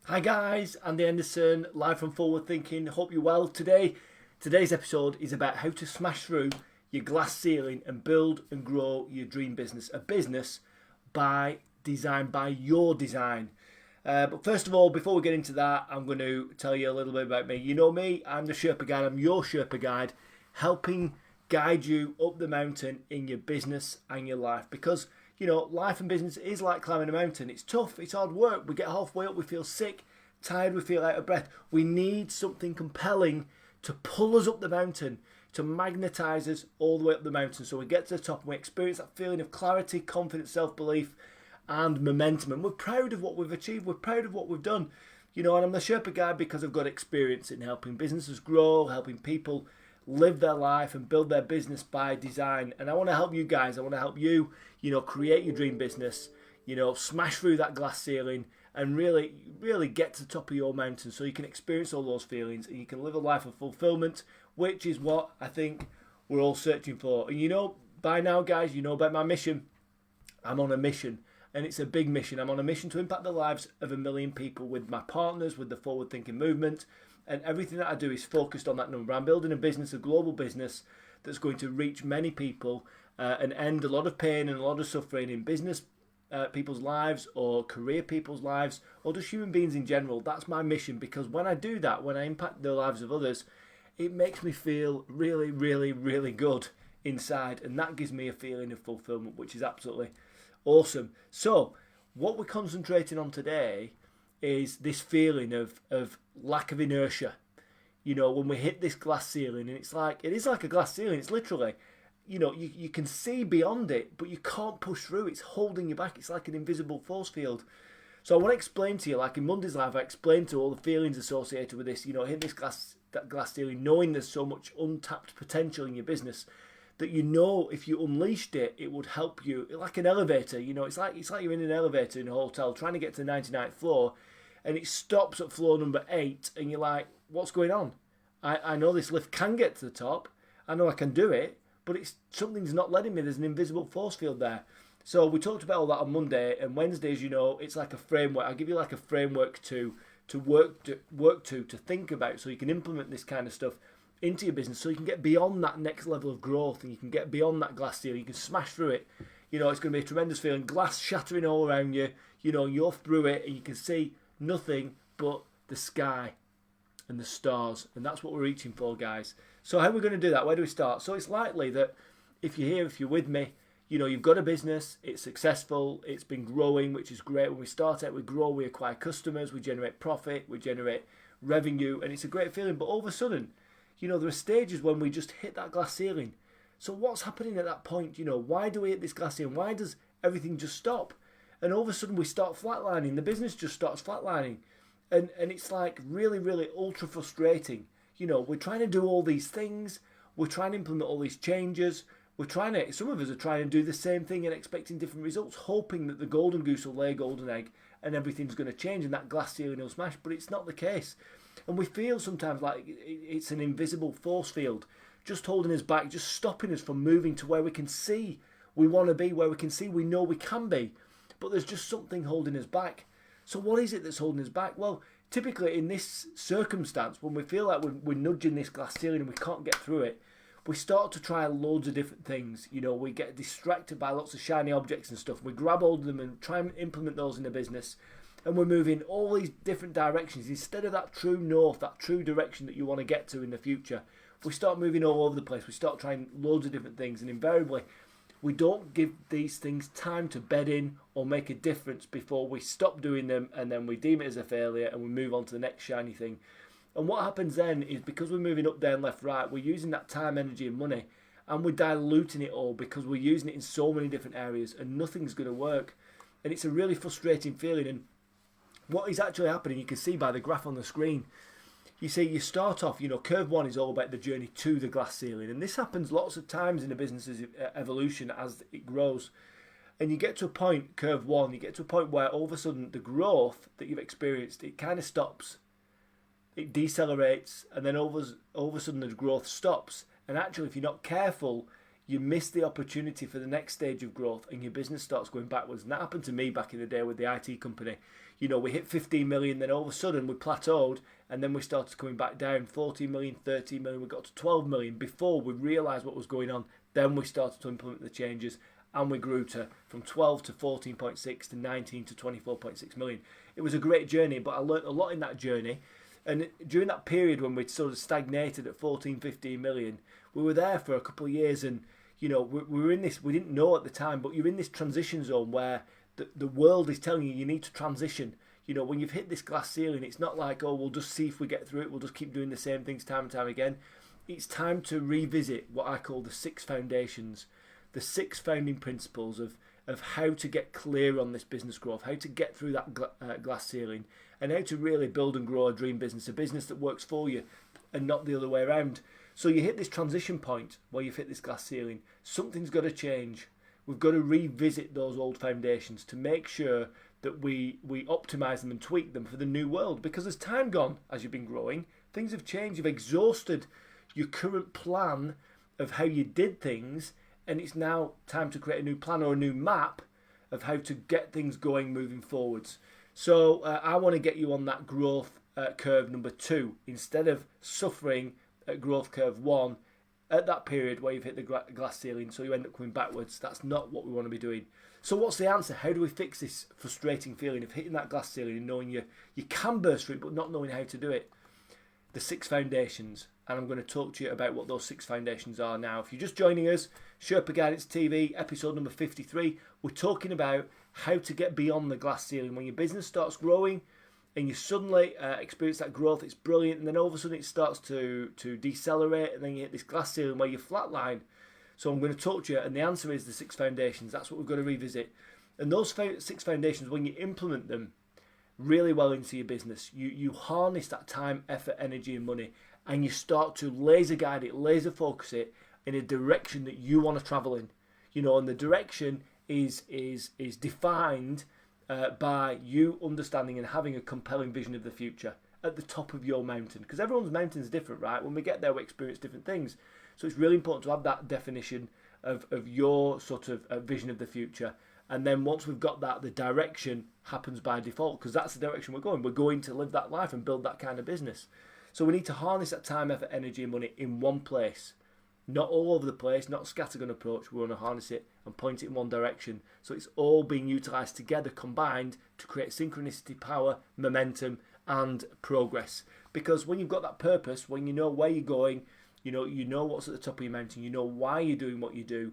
Hi guys, Andy Henderson, live from Forward Thinking. Hope you're well. Today's episode is about how to smash through your glass ceiling and build and grow your dream business. A business by design, by your design. But first of all, before we get into that, I'm going to tell you a little bit about me. You know me, I'm the Sherpa guide. I'm your Sherpa guide, helping guide you up the mountain in your business and your life. Because life and business is like climbing a mountain. It's tough, it's hard work. We get halfway up, we feel sick, tired, we feel out of breath. We need something compelling to pull us up the mountain, to magnetize us all the way up the mountain. So we get to the top and we experience that feeling of clarity, confidence, self-belief, and momentum. And we're proud of what we've achieved. We're proud of what we've done. And I'm the Sherpa guy because I've got experience in helping businesses grow, helping people live their life and build their business by design. And I want to help you guys. I want to help you, create your dream business, smash through that glass ceiling and really, really get to the top of your mountain so you can experience all those feelings and you can live a life of fulfillment, which is what I think we're all searching for. And by now, guys, you know about my mission. I'm on a mission, and it's a big mission. I'm on a mission to impact the lives of 1 million people with my partners, with the Forward Thinking movement. And everything that I do is focused on that number. I'm building a business, a global business, that's going to reach many people and end a lot of pain and a lot of suffering in business people's lives or career people's lives or just human beings in general. That's my mission, because when I do that, when I impact the lives of others, it makes me feel really, really, really good inside. And that gives me a feeling of fulfillment, which is absolutely awesome. So what we're concentrating on today is this feeling of lack of inertia. When we hit this glass ceiling, and it is like a glass ceiling. It's literally, you can see beyond it, but you can't push through. It's holding you back. It's like an invisible force field. So I want to explain to you, like in Monday's live, I explained to all the feelings associated with this, hitting that glass ceiling, knowing there's so much untapped potential in your business that if you unleashed it, it would help you. Like an elevator, it's like you're in an elevator in a hotel trying to get to the 99th floor, and it stops at floor number 8, and you're like, what's going on? I know this lift can get to the top. I know I can do it, but something's not letting me. There's an invisible force field there. So we talked about all that on Monday, and Wednesdays, it's like a framework. I give you like a framework to work to think about, so you can implement this kind of stuff into your business, so you can get beyond that next level of growth, and you can get beyond that glass ceiling. You can smash through it. It's going to be a tremendous feeling. Glass shattering all around you. You're through it, and you can see nothing but the sky and the stars, and that's what we're reaching for, guys. So how are we going to do that? Where do we start? So it's likely that if you're here, if you're with me, you've got a business, it's successful, it's been growing, which is great. When we start out, we grow, we acquire customers, we generate profit, we generate revenue, and it's a great feeling. But all of a sudden, there are stages when we just hit that glass ceiling. So what's happening at that point? Why do we hit this glass ceiling? Why does everything just stop? And all of a sudden we start flatlining. The business just starts flatlining. And it's like really, really ultra frustrating. We're trying to do all these things. We're trying to implement all these changes. Some of us are trying to do the same thing and expecting different results, hoping that the golden goose will lay a golden egg and everything's going to change and that glass ceiling will smash. But it's not the case. And we feel sometimes like it's an invisible force field just holding us back, just stopping us from moving to where we can see we want to be, where we can see we know we can be. But there's just something holding us back. So what is it that's holding us back? Well, typically in this circumstance, when we feel like we're nudging this glass ceiling and we can't get through it, we start to try loads of different things. We get distracted by lots of shiny objects and stuff. We grab hold of them and try and implement those in the business. And we're moving all these different directions. Instead of that true north, that true direction that you want to get to in the future, we start moving all over the place. We start trying loads of different things. And invariably, we don't give these things time to bed in or make a difference before we stop doing them, and then we deem it as a failure and we move on to the next shiny thing. And what happens then is, because we're moving up, down, left, right, we're using that time, energy and money, and we're diluting it all because we're using it in so many different areas and nothing's going to work. And it's a really frustrating feeling. And what is actually happening, you can see by the graph on the screen. You see, you start off, curve 1 is all about the journey to the glass ceiling. And this happens lots of times in a business's evolution as it grows. And you get to a point, curve 1, you get to a point where all of a sudden the growth that you've experienced, it kind of stops. It decelerates, and then all of a sudden the growth stops. And actually, if you're not careful, you miss the opportunity for the next stage of growth and your business starts going backwards. And that happened to me back in the day with the IT company. We hit 15 million, then all of a sudden we plateaued, and then we started coming back down. 14 million, 13 million, we got to 12 million before we realised what was going on. Then we started to implement the changes, and we grew from 12 to 14.6 to 19 to 24.6 million. It was a great journey, but I learned a lot in that journey. And during that period when we'd sort of stagnated at 14, 15 million, we were there for a couple of years, and we were in this, we didn't know at the time, but you're in this transition zone where the world is telling you need to transition. When you've hit this glass ceiling, it's not like, oh, we'll just see if we get through it, we'll just keep doing the same things time and time again. It's time to revisit what I call the 6 foundations, the 6 founding principles of how to get clear on this business growth, how to get through that glass ceiling, and how to really build and grow a dream business, a business that works for you and not the other way around. So you hit this transition point where you've hit this glass ceiling. Something's got to change. We've got to revisit those old foundations to make sure that we optimise them and tweak them for the new world. Because as time gone, as you've been growing, things have changed. You've exhausted your current plan of how you did things, and it's now time to create a new plan or a new map of how to get things going moving forwards. So I want to get you on that growth curve number 2 instead of suffering at growth curve 1 at that period where you've hit the glass ceiling, so you end up coming backwards. That's not what we want to be doing. So what's the answer? How do we fix this frustrating feeling of hitting that glass ceiling and knowing you can burst through it but not knowing how to do it? The 6 foundations, and I'm going to talk to you about what those 6 foundations are now. If you're just joining us, Sherpa Guidance TV, episode number 53, we're talking about how to get beyond the glass ceiling. When your business starts growing and you suddenly experience that growth, it's brilliant, and then all of a sudden it starts to decelerate, and then you hit this glass ceiling where you flatline. So I'm going to talk to you, and the answer is the 6 foundations. That's what we've got to revisit. And those 6 foundations, when you implement them really well into your business, you harness that time, effort, energy and money, and you start to laser guide it, laser focus it in a direction that you want to travel in. And the direction is defined by you understanding and having a compelling vision of the future at the top of your mountain. Because everyone's mountain is different, right? When we get there, we experience different things. So it's really important to have that definition of your sort of vision of the future. And then once we've got that, the direction happens by default, because that's the direction we're going. We're going to live that life and build that kind of business. So we need to harness that time, effort, energy and money in one place. Not all over the place, not a scattergun approach. We want to harness it and point it in one direction. So it's all being utilised together, combined, to create synchronicity, power, momentum and progress. Because when you've got that purpose, when you know where you're going, you know what's at the top of your mountain, you know why you're doing what you do.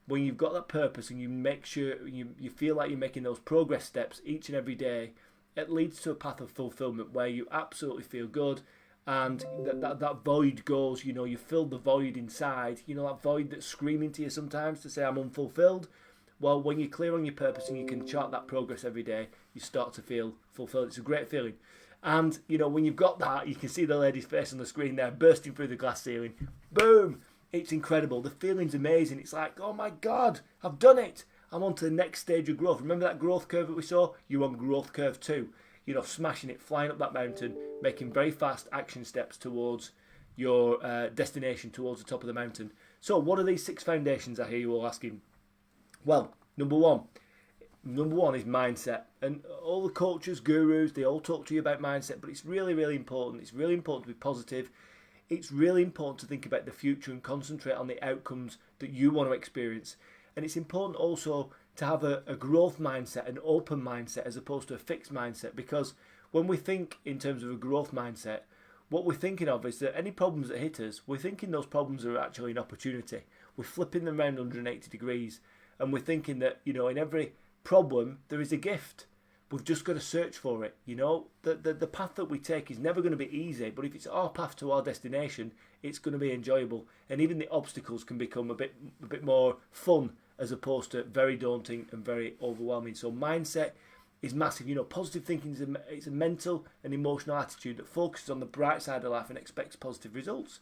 When you've got that purpose and you make sure you feel like you're making those progress steps each and every day, it leads to a path of fulfillment where you absolutely feel good, and that void goes. You fill the void inside, that void that's screaming to you sometimes to say I'm unfulfilled. Well, when you're clear on your purpose and you can chart that progress every day, you start to feel fulfilled. It's a great feeling. And when you've got that, you can see the lady's face on the screen there bursting through the glass ceiling. Boom! It's incredible. The feeling's amazing. It's like, oh my God, I've done it. I'm on to the next stage of growth. Remember that growth curve that we saw? You're on growth curve 2. Smashing it, flying up that mountain, making very fast action steps towards your destination, towards the top of the mountain. So what are these 6 foundations, I hear you all asking? Well, number one is mindset. And all the coaches, gurus, they all talk to you about mindset, but it's really, really important. It's really important to be positive. It's really important to think about the future and concentrate on the outcomes that you want to experience. And it's important also to have a growth mindset, an open mindset, as opposed to a fixed mindset. Because when we think in terms of a growth mindset, what we're thinking of is that any problems that hit us, we're thinking those problems are actually an opportunity. We're flipping them around 180 degrees. And we're thinking that, in every problem, there is a gift. We've just got to search for it. The path that we take is never going to be easy, but if it's our path to our destination, it's going to be enjoyable. And even the obstacles can become a bit more fun, as opposed to very daunting and very overwhelming. So mindset is massive. Positive thinking is a mental and emotional attitude that focuses on the bright side of life and expects positive results.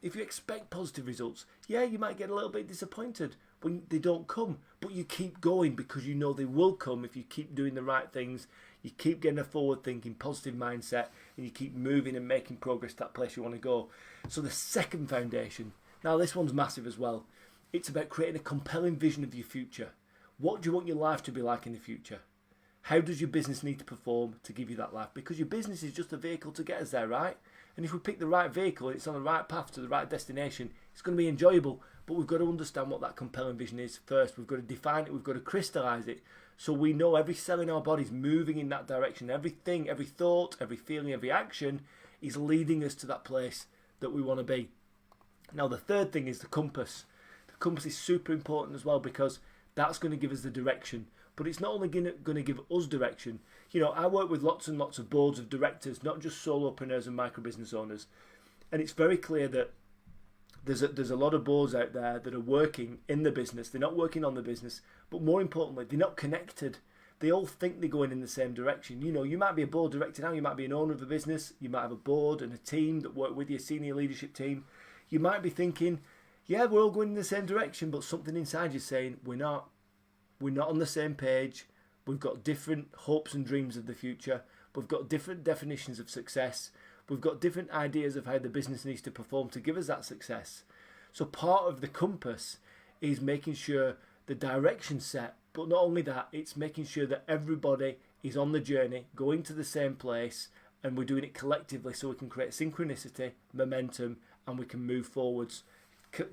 If you expect positive results, you might get a little bit disappointed when they don't come, but you keep going because you know they will come if you keep doing the right things, you keep getting a forward-thinking, positive mindset, and you keep moving and making progress to that place you want to go. So the second foundation, now this one's massive as well. It's about creating a compelling vision of your future. What do you want your life to be like in the future? How does your business need to perform to give you that life? Because your business is just a vehicle to get us there, right? And if we pick the right vehicle and it's on the right path to the right destination, it's going to be enjoyable. But we've got to understand what that compelling vision is first. We've got to define it. We've got to crystallize it so we know every cell in our body is moving in that direction. Everything, every thought, every feeling, every action is leading us to that place that we want to be. Now, the third thing is the compass. The compass is super important as well because that's going to give us the direction. But it's not only going to give us direction. You know, I work with lots and lots of boards of directors, not just solopreneurs and micro business owners. And it's very clear that there's a lot of boards out there that are working in the business. They're not working on the business, but more importantly, they're not connected. They all think they're going in the same direction. You know, you might be a board director now, you might be an owner of a business, you might have a board and a team that work with you, a senior leadership team. You might be thinking, yeah, we're all going in the same direction, but something inside you saying, we're not on the same page. We've got different hopes and dreams of the future. We've got different definitions of success. We've got different ideas of how the business needs to perform to give us that success. So part of the compass is making sure the direction's set, but not only that, it's making sure that everybody is on the journey, going to the same place, and we're doing it collectively so we can create synchronicity, momentum, and we can move forwards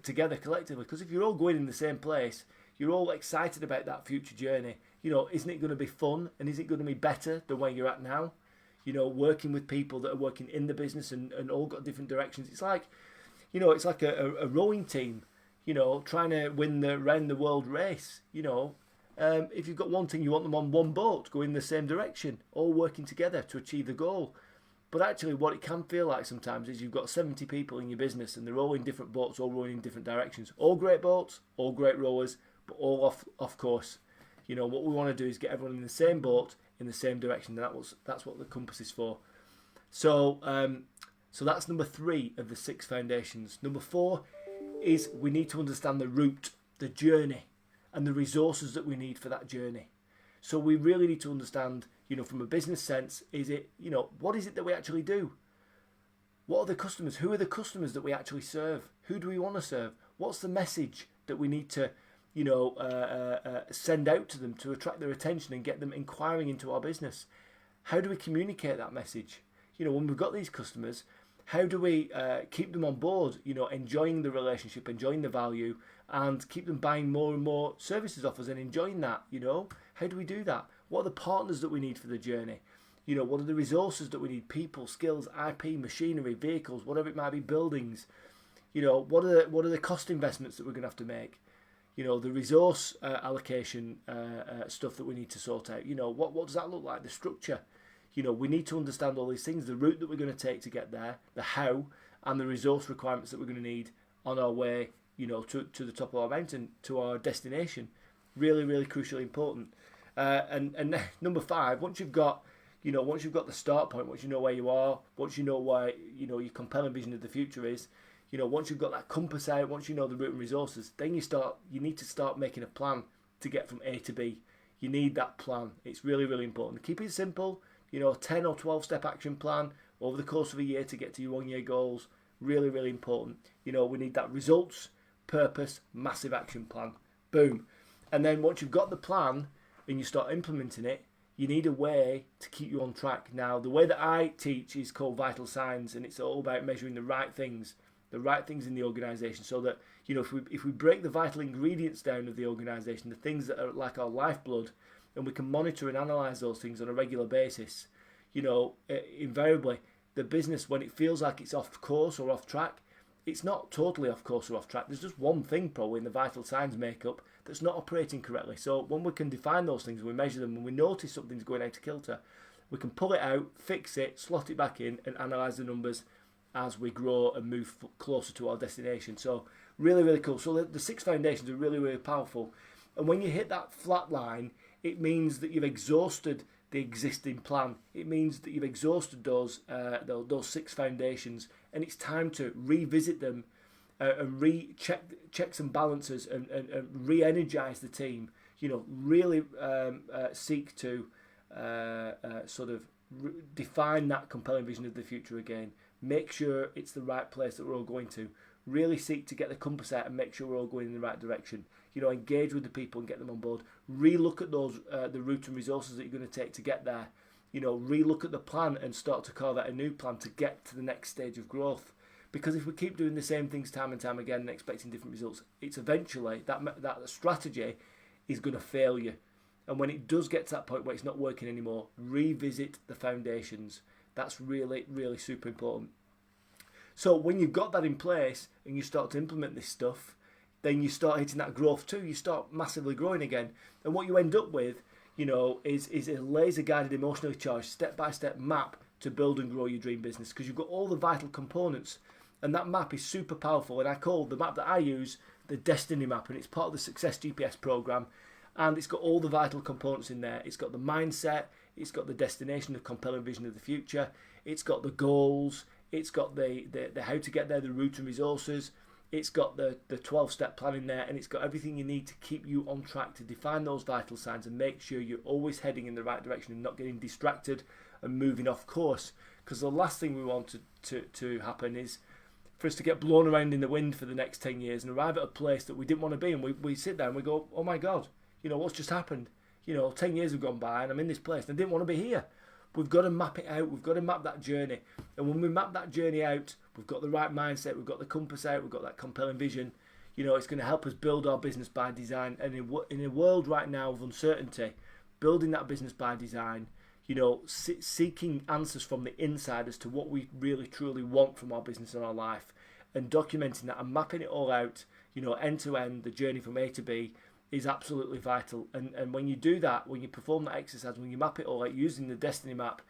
together collectively. Because if you're all going in the same place, you're all excited about that future journey. You know, isn't it going to be fun and is it going to be better than where you're at now? You know, working with people that are working in the business and all got different directions. It's like, you know, it's like a rowing team, you know, trying to win the round the world race. You know, if you've got one team, you want them on one boat, going in the same direction, all working together to achieve the goal. But actually what it can feel like sometimes is you've got 70 people in your business and they're all in different boats, all rowing in different directions. All great boats, all great rowers, but all off course. You know, what we want to do is get everyone in the same boat, in the same direction. And that's what the compass is for. So that's number 3 of the 6 foundations. Number 4 is we need to understand the route, the journey, and the resources that we need for that journey. So we really need to understand, you know, from a business sense, is it, you know, what is it that we actually do? What are the customers? Who are the customers that we actually serve? Who do we want to serve? What's the message that we need to, you know, send out to them to attract their attention and get them inquiring into our business? How do we communicate that message? You know, when we've got these customers, how do we keep them on board, you know, enjoying the relationship, enjoying the value, and keep them buying more and more services off us and enjoying that, you know? How do we do that? What are the partners that we need for the journey? You know, what are the resources that we need? People, skills, IP, machinery, vehicles, whatever it might be, buildings. You know, what are the cost investments that we're going to have to make? You know, the resource allocation stuff that we need to sort out. You know, what does that look like? The structure. You know, we need to understand all these things, the route that we're going to take to get there, the how, and the resource requirements that we're going to need on our way, you know, to the top of our mountain, to our destination. Really, really crucially important. And number 5, once you've got the start point, once you know where you are, once you know where, you know, your compelling vision of the future is, you know, once you've got that compass out, once you know the route and resources, then you need to start making a plan to get from A to B. You need that plan. It's really, really important. Keep it simple, you know, a 10 or 12 step action plan over the course of a year to get to your 1 year goals. Really, really important. You know, we need that results, purpose, massive action plan. Boom. And then once you've got the plan and you start implementing it, you need a way to keep you on track. Now, the way that I teach is called Vital Signs, and it's all about measuring the right things in the organisation, so that, you know, if we break the vital ingredients down of the organisation, the things that are like our lifeblood, and we can monitor and analyse those things on a regular basis, you know, invariably, the business, when it feels like it's off course or off track, it's not totally off course or off track. There's just one thing probably in the vital signs makeup that's not operating correctly. So when we can define those things, we measure them, when we notice something's going out of kilter, we can pull it out, fix it, slot it back in, and analyse the numbers as we grow and move closer to our destination. So really, really cool. So the 6 foundations are really, really powerful. And when you hit that flat line, it means that you've exhausted the existing plan. It means that you've exhausted those 6 foundations, and it's time to revisit them and recheck checks and balances and re-energize the team. You know, really seek to define that compelling vision of the future again. Make sure it's the right place that we're all going to. Really seek to get the compass out and make sure we're all going in the right direction. engage with the people and get them on board. Relook at those the route and resources that you're going to take to get there. Relook at the plan and start to carve out a new plan to get to the next stage of growth. Because if we keep doing the same things time and time again and expecting different results, it's eventually that strategy is going to fail you. And when it does get to that point where it's not working anymore, revisit the foundations. That's really, really super important. So when you've got that in place and you start to implement this stuff, then you start hitting that growth too. You start massively growing again. And what you end up with, is a laser-guided, emotionally charged, step-by-step map to build and grow your dream business, because you've got all the vital components. And that map is super powerful. And I call the map that I use the Destiny Map. And it's part of the Success GPS program. And it's got all the vital components in there. It's got the mindset. It's got the destination, the compelling vision of the future. It's got the goals. It's got the how to get there, the route and resources. It's got the 12-step plan in there. And it's got everything you need to keep you on track to define those vital signs and make sure you're always heading in the right direction and not getting distracted and moving off course. Because the last thing we want to happen is for us to get blown around in the wind for the next 10 years and arrive at a place that we didn't want to be. And we sit there and we go, oh my God, what's just happened? 10 years have gone by and I'm in this place and I didn't want to be here. We've got to map it out. We've got to map that journey. And when we map that journey out, we've got the right mindset. We've got the compass out. We've got that compelling vision. It's going to help us build our business by design. And in a world right now of uncertainty, building that business by design, seeking answers from the inside as to what we really truly want from our business and our life, and documenting that and mapping it all out, end to end, the journey from A to B, is absolutely vital. And when you do that, when you perform that exercise, when you map it all out using the Destiny Map,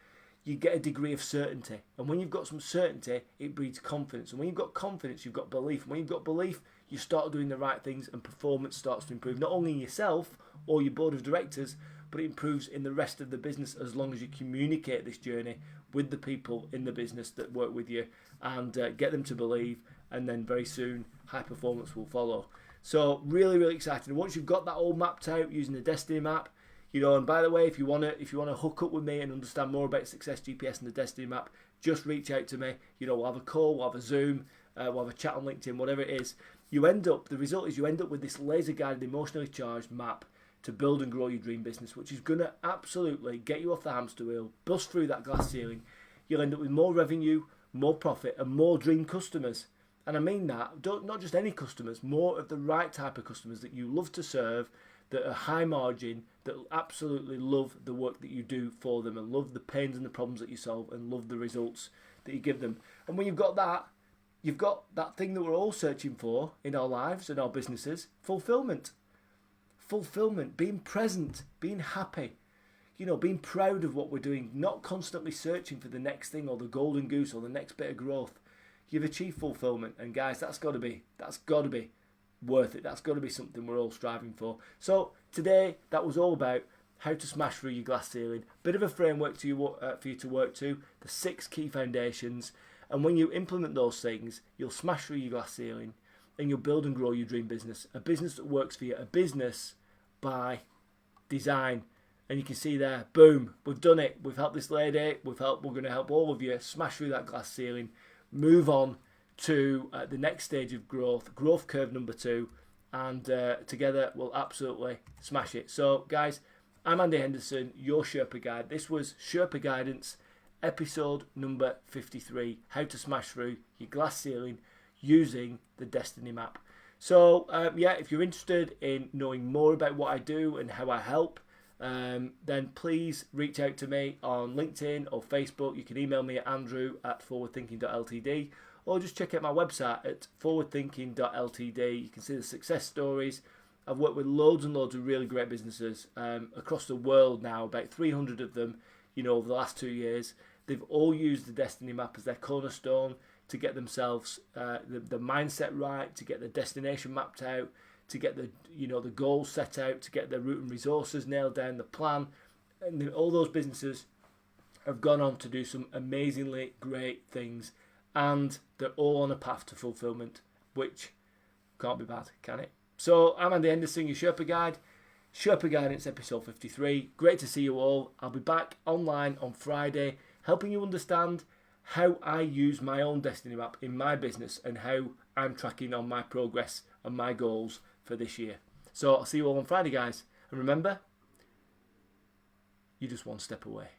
you get a degree of certainty. And when you've got some certainty, it breeds confidence. And when you've got confidence, you've got belief. And when you've got belief, you start doing the right things and performance starts to improve, not only in yourself or your board of directors, but it improves in the rest of the business as long as you communicate this journey with the people in the business that work with you and get them to believe, and then very soon high performance will follow. So really, really exciting. Once you've got that all mapped out using the Destiny Map, and by the way, if you want to hook up with me and understand more about Success GPS and the Destiny Map, just reach out to me. We'll have a call, we'll have a Zoom, we'll have a chat on LinkedIn, whatever it is. The result is you end up with this laser-guided, emotionally charged map to build and grow your dream business, which is going to absolutely get you off the hamster wheel, bust through that glass ceiling. You'll end up with more revenue, more profit, and more dream customers. And I mean that, not just any customers, more of the right type of customers that you love to serve, that are high margin, that absolutely love the work that you do for them and love the pains and the problems that you solve and love the results that you give them. And when you've got that, you've got that thing that we're all searching for in our lives and our businesses, fulfillment. Fulfillment, being present, being happy, being proud of what we're doing, not constantly searching for the next thing or the golden goose or the next bit of growth. You've achieved fulfillment, and guys, that's got to be worth it. That's got to be something we're all striving for. So today, that was all about how to smash through your glass ceiling. Bit of a framework for you to work to, the 6 key foundations, and when you implement those things, you'll smash through your glass ceiling, and you'll build and grow your dream business, a business that works for you, a business by design. And you can see there, boom, we've done it. We've helped this lady. We're going to help all of you smash through that glass ceiling, move on to the next stage of growth curve number 2, and together we'll absolutely smash it. So guys, I'm Andy Henderson, your Sherpa Guide. This was Sherpa Guidance, episode number 53, how to smash through your glass ceiling using the Destiny Map. So if you're interested in knowing more about what I do and how I help, then please reach out to me on LinkedIn or Facebook. You can email me at andrew@forwardthinking.ltd, or just check out my website at forwardthinking.ltd. You can see the success stories. I've worked with loads and loads of really great businesses across the world now, about 300 of them, over the last 2 years. They've all used the Destiny Map as their cornerstone to get themselves the mindset right, to get the destination mapped out, to get the goals set out, to get their route and resources nailed down, the plan. And all those businesses have gone on to do some amazingly great things, and they're all on a path to fulfillment, which can't be bad, can it? So I'm Andy Henderson, your Sherpa Guide. Sherpa Guidance episode 53. Great to see you all. I'll be back online on Friday, helping you understand how I use my own Destiny Map in my business and how I'm tracking on my progress and my goals for this year. So I'll see you all on Friday, guys. And remember, you're just one step away.